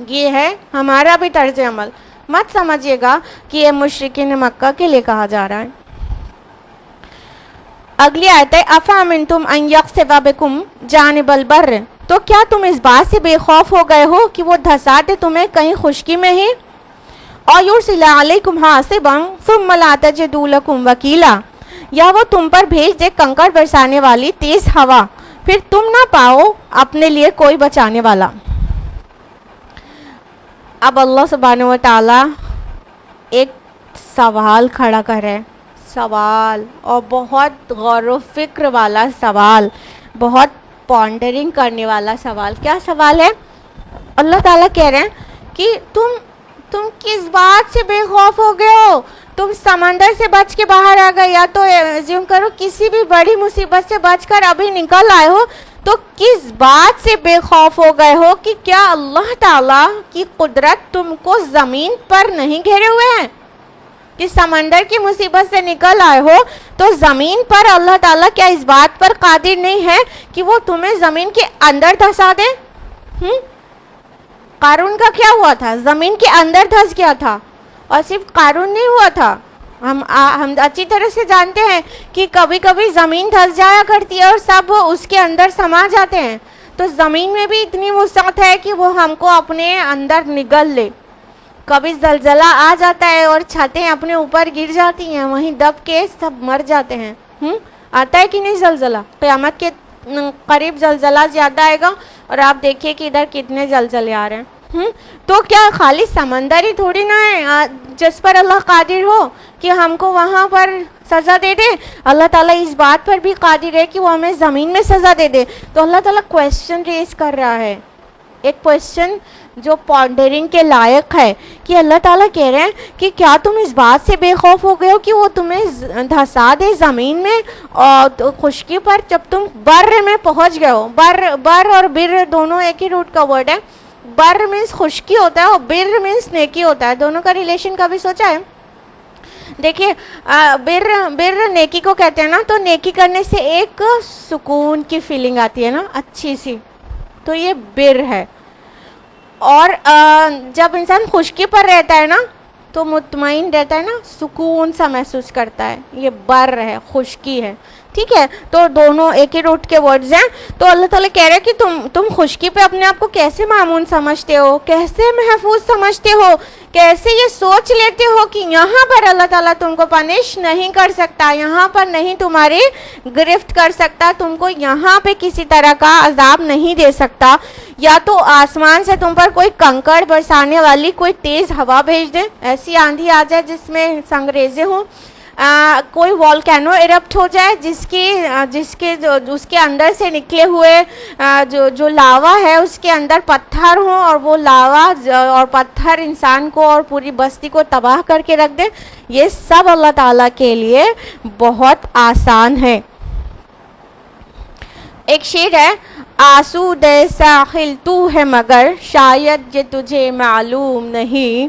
یہ ہے ہمارا بھی طرز عمل. مت سمجھیے گا کہ یہ مشرکین مکہ کے لیے کہا جا رہا ہے. اگلی آیت ہے افامنتم ان یخسف بکم جانب البر, تو کیا تم اس بات سے بے خوف ہو گئے ہو کہ وہ دھسا دے تمہیں کہیں خشکی میں ہی, اور یرسل علیکم حاصبا ثم لا تجدوا لکم وکیلا, یا وہ تم پر بھیج دے کنکر برسانے والی تیز ہوا, پھر تم نہ پاؤ اپنے لیے کوئی بچانے والا. اب اللہ سبحانہ و تعالی ایک سوال کھڑا کرے, سوال, اور بہت غور و فکر والا سوال, بہت پونڈرنگ کرنے والا سوال. کیا سوال ہے؟ اللہ تعالیٰ کہہ رہے ہیں کہ تم کس بات سے بے خوف ہو گئے ہو؟ تم سمندر سے بچ کے باہر آ گئے, یا تو ایزیوم کرو کسی بھی بڑی مصیبت سے بچ کر ابھی نکل آئے ہو, تو کس بات سے بے خوف ہو گئے ہو کہ کیا اللہ تعالیٰ کی قدرت تم کو زمین پر نہیں گھیرے ہوئے ہیں؟ کہ سمندر کی مصیبت سے نکل آئے ہو تو زمین پر اللہ تعالیٰ کیا اس بات پر قادر نہیں ہے کہ وہ تمہیں زمین کے اندر دھسا دے؟ قارون کا کیا ہوا تھا؟ زمین کے اندر دھس گیا تھا. اور صرف قارون نہیں ہوا تھا, ہم اچھی طرح سے جانتے ہیں کہ کبھی کبھی زمین دھس جایا کرتی ہے اور سب اس کے اندر سما جاتے ہیں. تو زمین میں بھی اتنی وسعت ہے کہ وہ ہم کو اپنے اندر نگل لے. کبھی زلزلہ آ جاتا ہے اور چھتیں اپنے اوپر گر جاتی ہیں, وہیں دب کے سب مر جاتے ہیں. آتا ہے کہ نہیں زلزلہ؟ قیامت کے قریب زلزلہ زیادہ آئے گا, اور آپ دیکھیے کہ ادھر کتنے زلزلے آ رہے ہیں. تو کیا خالی سمندر ہی تھوڑی نہ ہے جس پر اللہ قادر ہو کہ ہم کو وہاں پر سزا دے دے؟ اللہ تعالیٰ اس بات پر بھی قادر ہے کہ وہ ہمیں زمین میں سزا دے دے. تو اللہ تعالیٰ کویسچن ریز کر رہا ہے, ایک کویسچن جو پونڈرنگ کے لائق ہے, کہ اللہ تعالیٰ کہہ رہے ہیں کہ کیا تم اس بات سے بے خوف ہو گئے ہو کہ وہ تمہیں دھسا دے زمین میں اور خشکی پر جب تم بر میں پہنچ گئے ہو. بر اور بر دونوں ایک ہی روٹ کا ورڈ ہے. بر مینس خشکی ہوتا ہے اور بر مینس نیکی ہوتا ہے. دونوں کا ریلیشن کبھی سوچا ہے؟ دیکھیے بر نیکی کو کہتے ہیں نا, تو نیکی کرنے سے ایک سکون کی فیلنگ آتی ہے نا, اچھی سی, تو یہ بر ہے. اور جب انسان خشکی پر رہتا ہے نا تو مطمئن رہتا ہے نا, سکون سا محسوس کرتا ہے. یہ بر ہے, خشکی ہے, ٹھیک ہے. تو دونوں ایک ہی روٹ کے ورڈز ہیں. تو اللہ تعالیٰ کہہ رہے ہیں کہ تم خشکی پہ اپنے آپ کو کیسے مامون سمجھتے ہو, کیسے محفوظ سمجھتے ہو, کیسے یہ سوچ لیتے ہو کہ یہاں پر اللہ تعالیٰ تم کو پنش نہیں کر سکتا, یہاں پر نہیں تمہاری گرفت کر سکتا, تم کو یہاں پہ کسی طرح کا عذاب نہیں دے سکتا, یا تو آسمان سے تم پر کوئی کنکڑ برسانے والی کوئی تیز ہوا بھیج دے, ایسی آندھی آ جائے جس میں سنگریزے ہوں, کوئی والکینو ایرپٹ ہو جائے اس کے اندر سے نکلے ہوئے جو لاوا ہے اس کے اندر پتھر ہوں, اور وہ لاوا اور پتھر انسان کو اور پوری بستی کو تباہ کر کے رکھ دے. یہ سب اللہ تعالیٰ کے لیے بہت آسان ہے. ایک شعر ہے, آسودہ ساحل تو ہے مگر شاید یہ تجھے معلوم نہیں,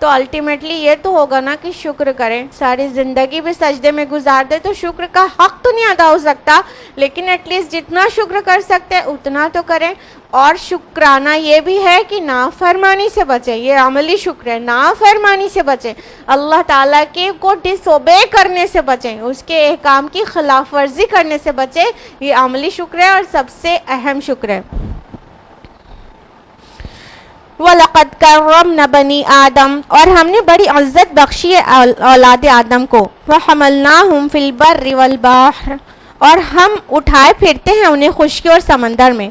تو الٹیمیٹلی یہ تو ہوگا نا کہ شکر کریں. ساری زندگی بھی سجدے میں گزار دے تو شکر کا حق تو نہیں ادا ہو سکتا, لیکن ایٹ لیسٹ جتنا شکر کر سکتے ہیں اتنا تو کریں. اور شکرانہ یہ بھی ہے کہ نافرمانی سے بچیں, یہ عملی شکر ہے, نافرمانی سے بچیں, اللہ تعالیٰ کے کو ڈس اوبے کرنے سے بچیں, اس کے احکام کی خلاف ورزی کرنے سے بچیں. یہ عملی شکر ہے اور سب سے اہم شکر ہے. وَلَقَدْ كَرَّمْنَا بَنِي آدم, اور ہم نے بڑی عزت بخشی ہے اولاد آدم کو. وَحَمَلْنَاهُمْ فِي الْبَرِّ وَالْبَحْرِ, اور ہم اٹھائے پھرتے ہیں انہیں خشکی اور سمندر میں.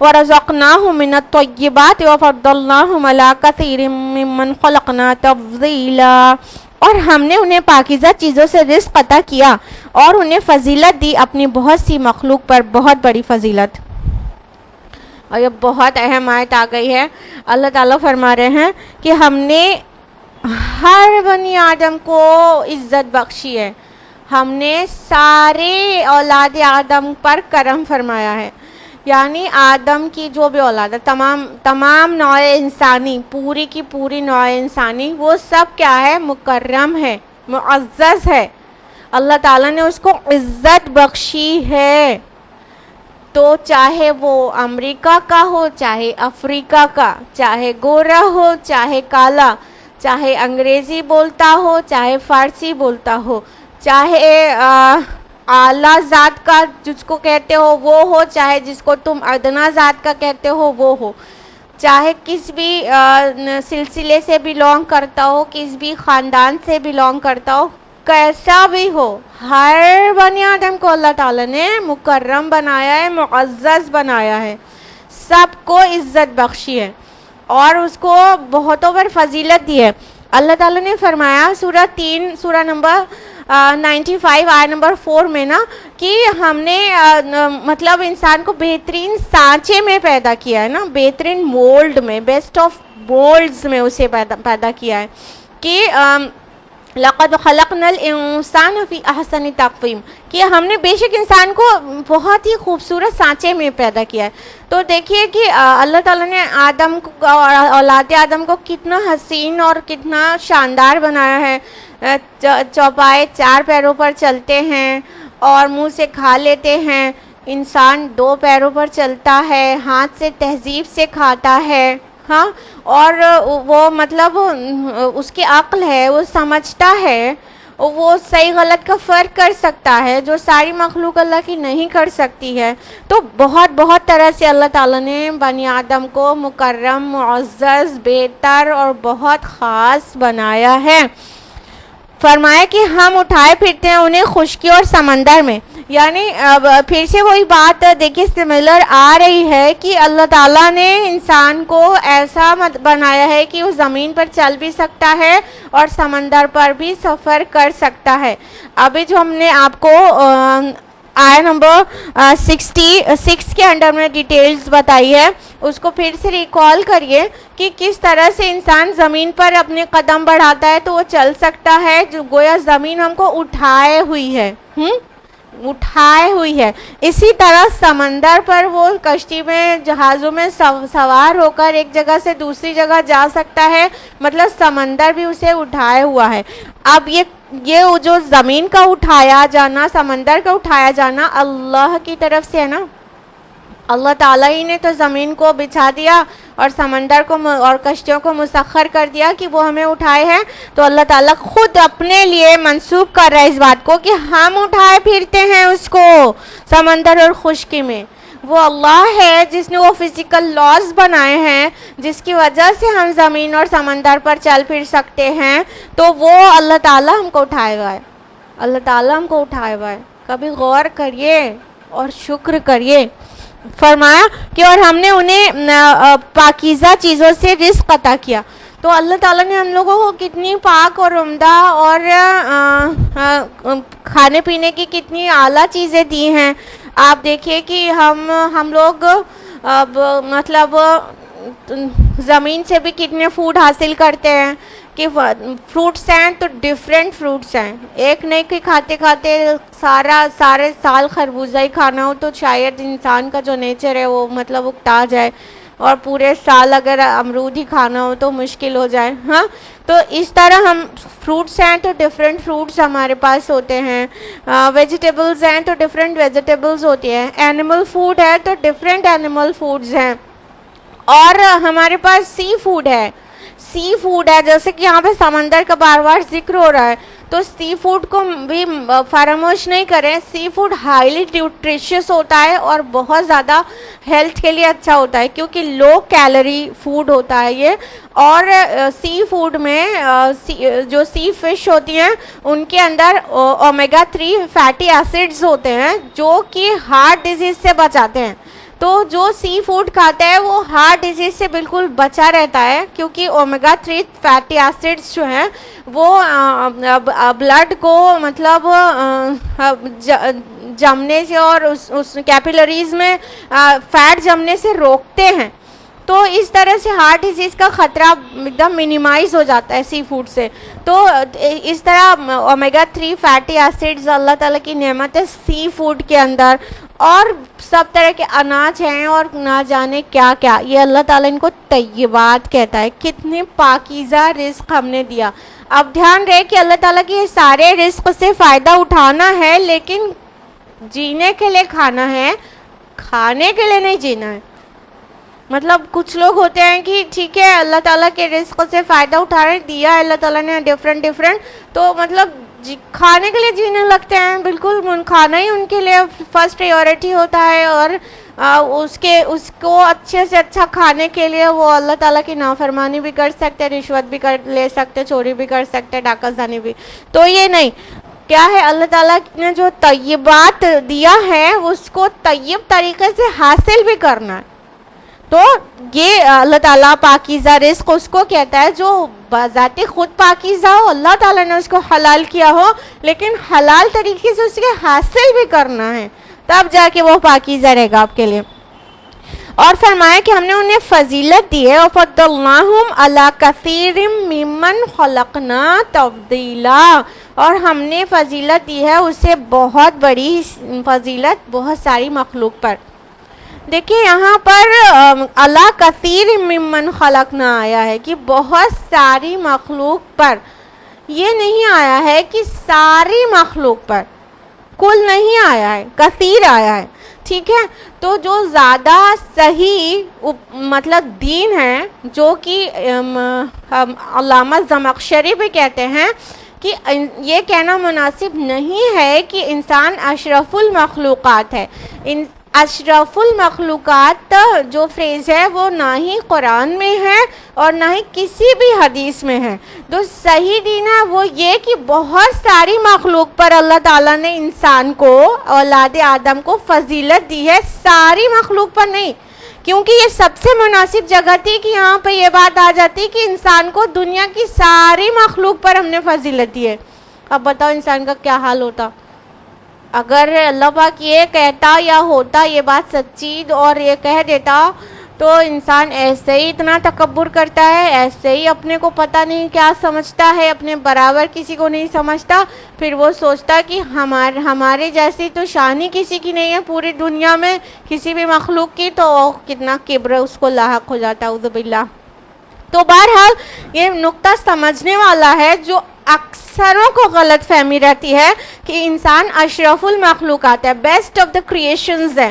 وَرَزَقْنَاهُمْ مِنَ الطَّيِّبَاتِ وَفَضَّلْنَاهُمْ عَلَىٰ كَثِيرٍ مِّمَّنْ خَلَقْنَا تَفْضِيلًا, اور ہم نے انہیں پاکیزہ چیزوں سے رزق عطا کیا اور انہیں فضیلت دی اپنی بہت سی مخلوق پر, بہت بڑی فضیلت. اور یہ بہت اہم آیت آ گئی ہے. اللہ تعالیٰ فرما رہے ہیں کہ ہم نے ہر بنی آدم کو عزت بخشی ہے, ہم نے سارے اولاد آدم پر کرم فرمایا ہے. یعنی آدم کی جو بھی اولاد ہے, تمام نوع انسانی, پوری کی پوری نوع انسانی, وہ سب کیا ہے؟ مکرم ہے, معزز ہے. اللہ تعالیٰ نے اس کو عزت بخشی ہے. تو چاہے وہ امریکہ کا ہو, چاہے افریقہ کا, چاہے گورا ہو, چاہے کالا, چاہے انگریزی بولتا ہو, چاہے فارسی بولتا ہو, چاہے اعلیٰ ذات کا جس کو کہتے ہو وہ ہو, چاہے جس کو تم ادنا ذات کا کہتے ہو وہ ہو, چاہے کس بھی سلسلے سے بلونگ کرتا ہو, کس بھی خاندان سے بلونگ کرتا ہو, کیسا بھی ہو, ہر بنی آدم کو اللہ تعالیٰ نے مکرم بنایا ہے, معزز بنایا ہے, سب کو عزت بخشی ہے اور اس کو بہتوں پر فضیلت دی ہے. اللہ تعالیٰ نے فرمایا سورہ نمبر 95 آیت نمبر 4 میں نا, کہ ہم نے مطلب انسان کو بہترین سانچے میں پیدا کیا ہے نا, بہترین مولڈ میں, بیسٹ آف مولڈز میں اسے پیدا کیا ہے, کہ لَقَدْ خَلَقْنَا الْإِنسَانَ فِي أَحْسَنِ تَقْوِيمٍ, کہ ہم نے بے شک انسان کو بہت ہی خوبصورت سانچے میں پیدا کیا ہے. تو دیکھیے کہ اللہ تعالیٰ نے آدم کو اور اولاد آدم کو کتنا حسین اور کتنا شاندار بنایا ہے. چوپائے 4 پیروں پر چلتے ہیں اور منہ سے کھا لیتے ہیں. انسان 2 پیروں پر چلتا ہے, ہاتھ سے تہذیب سے کھاتا ہے, ہاں, اور وہ مطلب اس کی عقل ہے, وہ سمجھتا ہے, وہ صحیح غلط کا فرق کر سکتا ہے, جو ساری مخلوق اللہ کی نہیں کر سکتی ہے. تو بہت طرح سے اللہ تعالیٰ نے بنی آدم کو مکرم, معزز, بہتر اور بہت خاص بنایا ہے. فرمایا کہ ہم اٹھائے پھرتے ہیں انہیں خشکی اور سمندر میں. یعنی پھر سے وہی بات دیکھیے سملر آ رہی ہے کہ اللہ تعالیٰ نے انسان کو ایسا بنایا ہے کہ وہ زمین پر چل بھی سکتا ہے اور سمندر پر بھی سفر کر سکتا ہے. ابھی جو ہم نے آپ کو آیا نمبر 66 کے انڈر میں ڈیٹیلز بتائی ہے, اس کو پھر سے ریکال کریے کہ کس طرح سے انسان زمین پر اپنے قدم بڑھاتا ہے تو وہ چل سکتا ہے, جو گویا زمین ہم کو اٹھائے ہوئی ہے, اٹھائے ہوئی ہے. اسی طرح سمندر پر وہ کشتی میں, جہازوں میں سوار ہو کر ایک جگہ سے دوسری جگہ جا سکتا ہے, مطلب سمندر بھی اسے اٹھائے ہوا ہے. اب یہ جو زمین کا اٹھایا جانا, سمندر کا اٹھایا جانا اللہ کی طرف سے ہے نا. اللہ تعالیٰ ہی نے تو زمین کو بچھا دیا اور سمندر کو اور کشتیوں کو مسخر کر دیا کہ وہ ہمیں اٹھائے ہیں. تو اللہ تعالیٰ خود اپنے لیے منسوب کر رہا ہے اس بات کو کہ ہم اٹھائے پھرتے ہیں اس کو سمندر اور خشکی میں. وہ اللہ ہے جس نے وہ فزیکل لاز بنائے ہیں جس کی وجہ سے ہم زمین اور سمندر پر چل پھر سکتے ہیں. تو وہ اللہ تعالیٰ ہم کو اٹھائے ہوا ہے, اللہ تعالیٰ ہم کو اٹھائے ہوا ہے. کبھی غور کریے اور شکر کریے. فرمایا کہ اور ہم نے انہیں پاکیزہ چیزوں سے رزق عطا کیا. تو اللہ تعالیٰ نے ہم لوگوں کو کتنی پاک اور عمدہ اور کھانے پینے کی کتنی اعلیٰ چیزیں دی ہیں. آپ دیکھیے کہ ہم لوگ مطلب زمین سے بھی کتنے فوڈ حاصل کرتے ہیں, کہ فروٹس ہیں تو ڈیفرنٹ فروٹس ہیں, ایک نہیں کہ کھاتے کھاتے سارے سال خربوزہ ہی کھانا ہو تو شاید انسان کا جو نیچر ہے وہ مطلب اکتا جائے. اور پورے سال اگر امرود ہی کھانا ہو تو مشکل ہو جائے. ہاں تو اس طرح ہم فروٹس ہیں تو ڈفرینٹ فروٹس ہمارے پاس ہوتے ہیں, ویجیٹیبلز ہیں تو ڈفرینٹ ویجیٹیبلز ہوتی ہیں, اینیمل فوڈ ہے تو ڈفرینٹ اینیمل فوڈز ہیں, اور ہمارے پاس سی فوڈ ہے. سی فوڈ ہے جیسے کہ یہاں پہ سمندر کا بار بار ذکر ہو رہا ہے, تو سی فوڈ کو بھی فراموش نہیں کریں. سی فوڈ ہائیلی نیوٹریشیس ہوتا ہے اور بہت زیادہ ہیلتھ کے لیے اچھا ہوتا ہے کیونکہ لو کیلری فوڈ ہوتا ہے یہ. اور سی فوڈ میں جو سی فش ہوتی ہیں ان کے اندر اومیگا 3 فیٹی ایسڈز ہوتے ہیں جو کہ ہارٹ ڈیزیز سے بچاتے ہیں. تو جو سی فوڈ کھاتا ہے وہ ہارٹ ڈیزیز سے بالکل بچا رہتا ہے کیونکہ اومیگا 3 فیٹی ایسڈز جو ہیں وہ بلڈ کو مطلب جمنے سے اور اس کیپیلریز میں فیٹ جمنے سے روکتے ہیں. تو اس طرح سے ہارٹ ڈیزیز کا خطرہ ایک دم منیمائز ہو جاتا ہے سی فوڈ سے. تو اس طرح اومیگا 3 فیٹی ایسڈز اللہ تعالیٰ کی نعمت ہے سی فوڈ کے اندر. اور سب طرح کے اناج ہیں اور نہ جانے کیا کیا, یہ اللہ تعالیٰ ان کو طیبات کہتا ہے. کتنے پاکیزہ رزق ہم نے دیا. اب دھیان رہے کہ اللہ تعالیٰ کے سارے رزق سے فائدہ اٹھانا ہے لیکن جینے کے لیے کھانا ہے, کھانے کے لیے نہیں جینا ہے. مطلب کچھ لوگ ہوتے ہیں کہ ٹھیک ہے اللہ تعالیٰ کے رزق سے فائدہ اٹھا رہے, دیا ہے اللہ تعالیٰ نے ڈفرینٹ تو مطلب کھانے کے لیے جینے لگتے ہیں. بالکل کھانا ہی ان کے لیے فرسٹ پریورٹی ہوتا ہے, اور اس کو اچھے سے اچھا کھانے کے لیے وہ اللہ تعالیٰ کی نافرمانی بھی کر سکتے, رشوت بھی لے سکتے, چوری بھی کر سکتے, ڈاکہ زنی بھی. تو یہ نہیں, کیا ہے اللہ تعالیٰ نے جو طیبات دیا ہے اس کو طیب طریقے سے حاصل بھی کرنا ہے. تو یہ اللہ تعالیٰ پاکیزہ رزق اس کو کہتا ہے جو بذات خود پاکیزہ ہو, اللہ تعالیٰ نے اس کو حلال کیا ہو لیکن حلال طریقے سے اس کے حاصل بھی کرنا ہے, تب جا کے وہ پاکیزہ رہے گا آپ کے لیے. اور فرمایا کہ ہم نے انہیں فضیلت دی ہے, وَفَضَّلْنَاهُمْ عَلَىٰ كَثِيرٍ مِّمَّنْ خَلَقْنَا تَفْضِيلًا, اور ہم نے فضیلت دی ہے اسے بہت بڑی فضیلت بہت ساری مخلوق پر. دیکھیں یہاں پر عَلَىٰ كَثِيرٍ مِّمَّنْ خَلَقْنَا آیا ہے کہ بہت ساری مخلوق پر, یہ نہیں آیا ہے کہ ساری مخلوق پر, کل نہیں آیا ہے, کثیر آیا ہے. ٹھیک ہے, تو جو زیادہ صحیح مطلب دین ہے جو کہ علامہ زمخشری بھی کہتے ہیں کہ یہ کہنا مناسب نہیں ہے کہ انسان اشرف المخلوقات ہے. اشرف المخلوقات جو فریز ہے وہ نہ ہی قرآن میں ہے اور نہ ہی کسی بھی حدیث میں ہے. تو صحیح دین ہے وہ یہ کہ بہت ساری مخلوق پر اللہ تعالیٰ نے انسان کو, اولاد آدم کو فضیلت دی ہے, ساری مخلوق پر نہیں. کیونکہ یہ سب سے مناسب جگہ تھی کہ یہاں پہ یہ بات آ جاتی کہ انسان کو دنیا کی ساری مخلوق پر ہم نے فضیلت دی ہے. اب بتاؤ انسان کا کیا حال ہوتا اگر اللہ پاک یہ کہتا یا ہوتا یہ بات سچی اور یہ کہہ دیتا تو انسان ایسے ہی اتنا تکبر کرتا ہے, ایسے ہی اپنے کو پتہ نہیں کیا سمجھتا ہے, اپنے برابر کسی کو نہیں سمجھتا, پھر وہ سوچتا کہ ہمارے جیسی تو شان ہی کسی کی نہیں ہے پوری دنیا میں کسی بھی مخلوق کی, تو کتنا کبر اس کو لاحق ہو جاتا ہے, اعوذ باللہ. تو بہرحال یہ نقطہ سمجھنے والا ہے. جو اکثروں کو غلط فہمی رہتی ہے کہ انسان اشرف المخلوقات ہے, بیسٹ آف دا کریشنز ہے.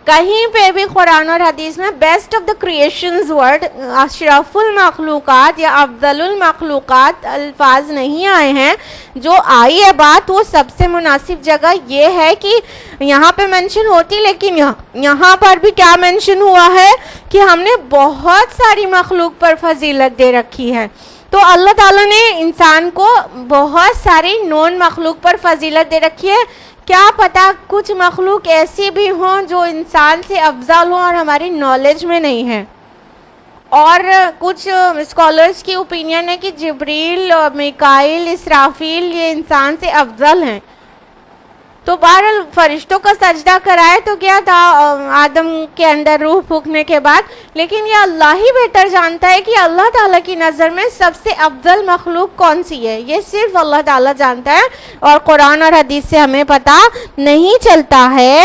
کہیں پہ بھی قرآن اور حدیث میں best of the creations word اشرف المخلوقات یا افضل المخلوقات الفاظ نہیں آئے ہیں. جو آئی ہے بات وہ سب سے مناسب جگہ یہ ہے کہ یہاں پہ مینشن ہوتی, لیکن یہاں پر بھی کیا مینشن ہوا ہے کہ ہم نے بہت ساری مخلوق پر فضیلت دے رکھی ہے. تو اللہ تعالیٰ نے انسان کو بہت ساری نون مخلوق پر فضیلت دے رکھی ہے. کیا پتہ کچھ مخلوق ایسی بھی ہوں جو انسان سے افضل ہوں اور ہماری نالج میں نہیں ہے. اور کچھ اسکالرز کی اوپینین ہے کہ جبریل, میکائیل, اسرافیل یہ انسان سے افضل ہیں. تو بہرحال فرشتوں کا سجدہ کرائے تو کیا تھا آدم کے اندر روح پھونکنے کے بعد, لیکن یہ اللہ ہی بہتر جانتا ہے کہ اللہ تعالیٰ کی نظر میں سب سے افضل مخلوق کون سی ہے. یہ صرف اللہ تعالیٰ جانتا ہے, اور قرآن اور حدیث سے ہمیں پتہ نہیں چلتا ہے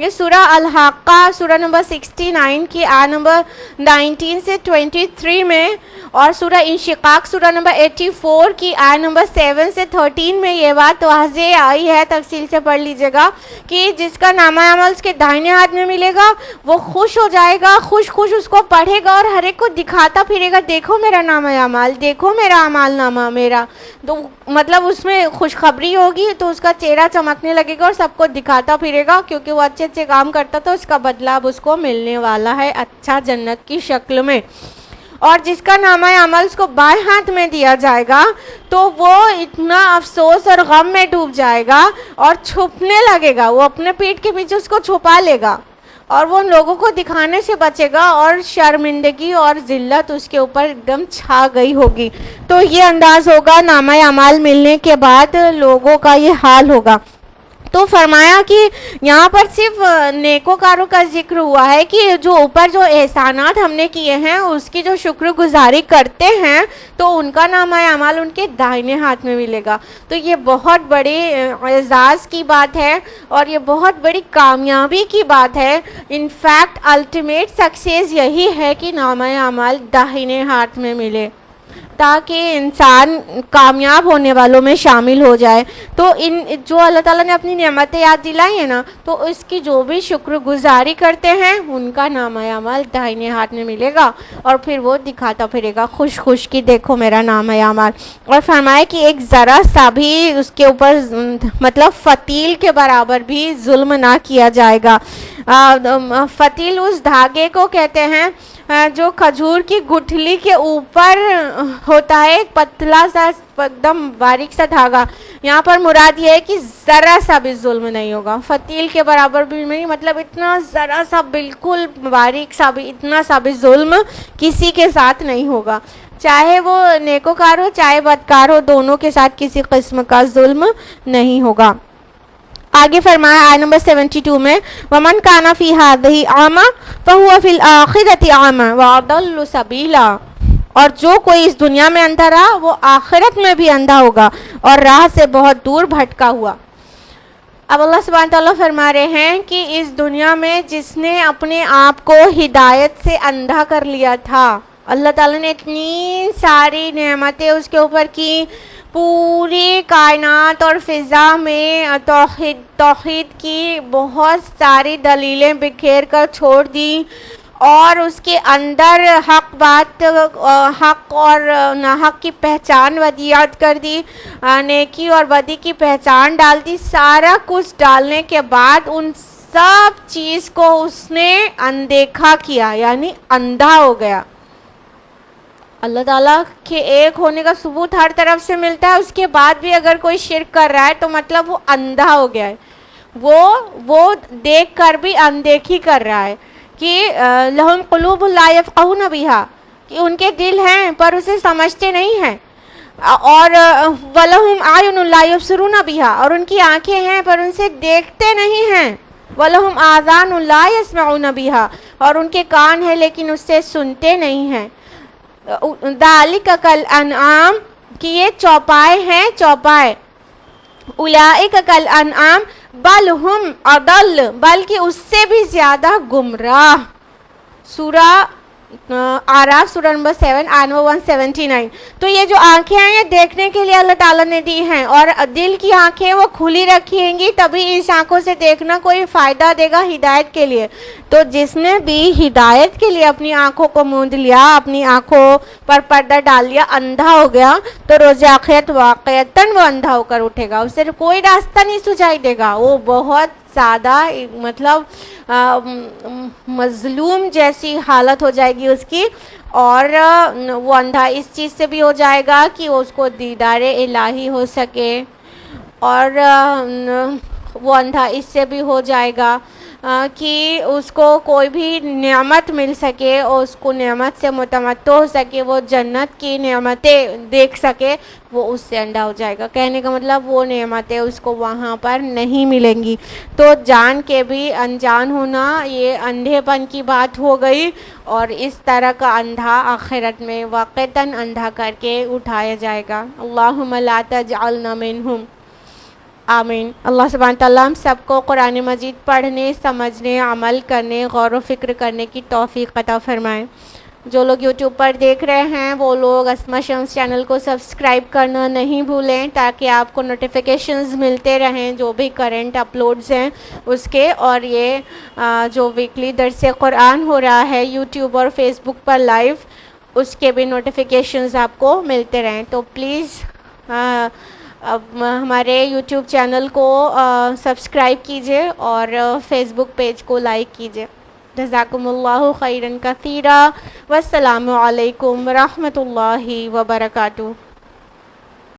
یہ سورہ الحاقہ سورہ نمبر 69 کی آیت نمبر 19 سے 23 میں، اور سورہ انشقاق سورہ نمبر 84 کی آیت نمبر 7 سے 13 میں یہ بات واضح آئی ہے، تفصیل سے پڑھ لیجئے گا، کہ جس کا نامہ عمل اس کے دائیں ہاتھ میں ملے گا وہ خوش ہو جائے گا، خوش اس کو پڑھے گا اور ہر ایک کو دکھاتا پھرے گا، دیکھو میرا نامہ عمل، دیکھو میرا اعمال نامہ میرا، تو مطلب اس میں خوشخبری ہوگی تو اس کا چہرہ چمکنے لگے گا اور سب کو دکھاتا پھرے گا، کیونکہ وہ اچھے اچھے کام کرتا تو اس کا بدلہ اب اس کو ملنے والا ہے اچھا جنت کی شکل میں۔ اور جس کا نامہ عمل اس کو بائیں ہاتھ میں دیا جائے گا تو وہ اتنا افسوس اور غم میں ڈوب جائے گا اور چھپنے لگے گا، وہ اپنے پیٹھ کے پیچھے اس کو چھپا لے گا اور وہ لوگوں کو دکھانے سے بچے گا، اور شرمندگی اور ذلت اس کے اوپر ایک دم چھا گئی ہوگی۔ تو یہ انداز ہوگا نامہ اعمال ملنے کے بعد لوگوں کا، یہ حال ہوگا۔ تو فرمایا کہ یہاں پر صرف نیکوکاروں کا ذکر ہوا ہے کہ جو اوپر جو احسانات ہم نے کیے ہیں اس کی جو شکر گزاری کرتے ہیں تو ان کا نامہ اعمال ان کے دائیں ہاتھ میں ملے گا۔ تو یہ بہت بڑی اعزاز کی بات ہے اور یہ بہت بڑی کامیابی کی بات ہے۔ انفیکٹ الٹیمیٹ سکسیس یہی ہے کہ نامہ اعمال دائیں ہاتھ میں ملے، تاکہ انسان کامیاب ہونے والوں میں شامل ہو جائے۔ تو ان جو اللہ تعالیٰ نے اپنی نعمتیں یاد دلائی ہیں نا، تو اس کی جو بھی شکر گزاری کرتے ہیں ان کا نامہ اعمال دائیں ہاتھ میں ملے گا، اور پھر وہ دکھاتا پھرے گا خوش کہ دیکھو میرا نامہ اعمال۔ اور فرمایا کہ ایک ذرا سا بھی اس کے اوپر مطلب فتیل کے برابر بھی ظلم نہ کیا جائے گا۔ فتیل اس دھاگے کو کہتے ہیں جو کھجور کی گٹھلی کے اوپر ہوتا ہے، ایک پتلا سا ایک دم باریک سا دھاگا۔ یہاں پر مراد یہ ہے کہ ذرا سا بھی ظلم نہیں ہوگا، فتیل کے برابر بھی نہیں، مطلب اتنا ذرا سا بالکل باریک سا بھی، اتنا سا بھی ظلم کسی کے ساتھ نہیں ہوگا، چاہے وہ نیکوکار ہو چاہے بدکار ہو، دونوں کے ساتھ کسی قسم کا ظلم نہیں ہوگا۔ آگے فرمایا آیت نمبر 72 میں وَمَنْ كَانَ فِي هَٰذِهِ أَعْمَىٰ فَهُوَ فِي الْآخِرَةِ أَعْمَىٰ وَأَضَلُّ سَبِيلًا، اور جو کوئی اس دنیا میں اندھا رہا وہ آخرت میں بھی اندھا ہوگا اور راہ سے بہت دور بھٹکا ہوا۔ اب اللہ سبحانہ تعالیٰ فرما رہے ہیں کہ اس دنیا میں جس نے اپنے آپ کو ہدایت سے اندھا کر لیا تھا، اللہ تعالیٰ نے اتنی ساری نعمتیں اس کے اوپر کی، پوری کائنات اور فضا میں توحید کی بہت ساری دلیلیں بکھیر کر چھوڑ دی، اور اس کے اندر حق اور ناحق کی پہچان ودیعت کر دی، نیکی اور بدی کی پہچان ڈال دی۔ سارا کچھ ڈالنے کے بعد ان سب چیز کو اس نے اندیکھا کیا، یعنی اندھا ہو گیا۔ اللہ تعالیٰ کے ایک ہونے کا ثبوت ہر طرف سے ملتا ہے، اس کے بعد بھی اگر کوئی شرک کر رہا ہے تو مطلب وہ اندھا ہو گیا ہے، وہ دیکھ کر بھی اندیکھی کر رہا ہے۔ کہ لہم قلوب لا یفقہون بہا، کہ ان کے دل ہیں پر اسے سمجھتے نہیں ہیں، اور وَلَهُمْ أَعْيُنٌ لَا يُبْصِرُونَ بِهَا، اور ان کی آنکھیں ہیں پر ان سے دیکھتے نہیں ہیں، وَلَهُمْ آذَانٌ لَا يَسْمَعُونَ بِهَا، اور ان کے کان ہیں لیکن اس سے سنتے نہیں ہیں۔ ذَلِكَ كَالْأَنْعَامِ، کہ یہ چوپائے ہیں، چوپائے، اولئک کالانعام بل ہم اضل، بلکہ اس سے بھی زیادہ گمراہ۔ سورہ اعراف سورہ نمبر 7 آیت نمبر 179۔ تو یہ جو آنکھیں ہیں یہ دیکھنے کے لیے اللہ تعالیٰ نے دی ہیں، اور دل کی آنکھیں وہ کھلی رکھیں گی تبھی اس آنکھوں سے دیکھنا کوئی فائدہ دے گا ہدایت کے لیے۔ تو جس نے بھی ہدایت کے لیے اپنی آنکھوں کو موند لیا، اپنی آنکھوں پر پردہ ڈال لیا، اندھا ہو گیا، تو روز آخرت واقعتاً وہ اندھا ہو کر اٹھے گا، اسے کوئی راستہ نہیں سجائی دے گا، وہ بہت زیادہ مطلب مظلوم جیسی حالت ہو جائے گی اس کی، اور وہ اندھا اس چیز سے بھی ہو جائے گا کہ اس کو دیدار الہی ہو سکے، اور وہ اندھا اس سے بھی ہو جائے گا کہ اس کو کوئی بھی نعمت مل سکے اور اس کو نعمت سے متمتع ہو سکے، وہ جنت کی نعمتیں دیکھ سکے، وہ اس سے اندھا ہو جائے گا۔ کہنے کا مطلب وہ نعمتیں اس کو وہاں پر نہیں ملیں گی۔ تو جان کے بھی انجان ہونا یہ اندھے پن کی بات ہو گئی، اور اس طرح کا اندھا آخرت میں واقعتاً اندھا کر کے اٹھایا جائے گا۔ اللہم لا تجعلنا منہم۔ آمین۔ اللہ سبحانہ تعالیٰ ہم سب کو قرآن مجید پڑھنے، سمجھنے، عمل کرنے، غور و فکر کرنے کی توفیق عطا فرمائیں۔ جو لوگ یوٹیوب پر دیکھ رہے ہیں وہ لوگ اسما شمس چینل کو سبسکرائب کرنا نہیں بھولیں تاکہ آپ کو نوٹیفیکیشنز ملتے رہیں جو بھی کرنٹ اپلوڈز ہیں اس کے، اور یہ جو ویکلی درس قرآن ہو رہا ہے یوٹیوب اور فیس بک پر لائیو، اس کے بھی نوٹیفیکیشنز آپ کو ملتے رہیں۔ تو پلیز ہمارے یوٹیوب چینل کو سبسکرائب کیجئے اور فیس بک پیج کو لائک کیجئے۔ جزاکم اللہ خیرا کثیرا، والسلام علیکم ورحمۃ اللہ وبرکاتہ۔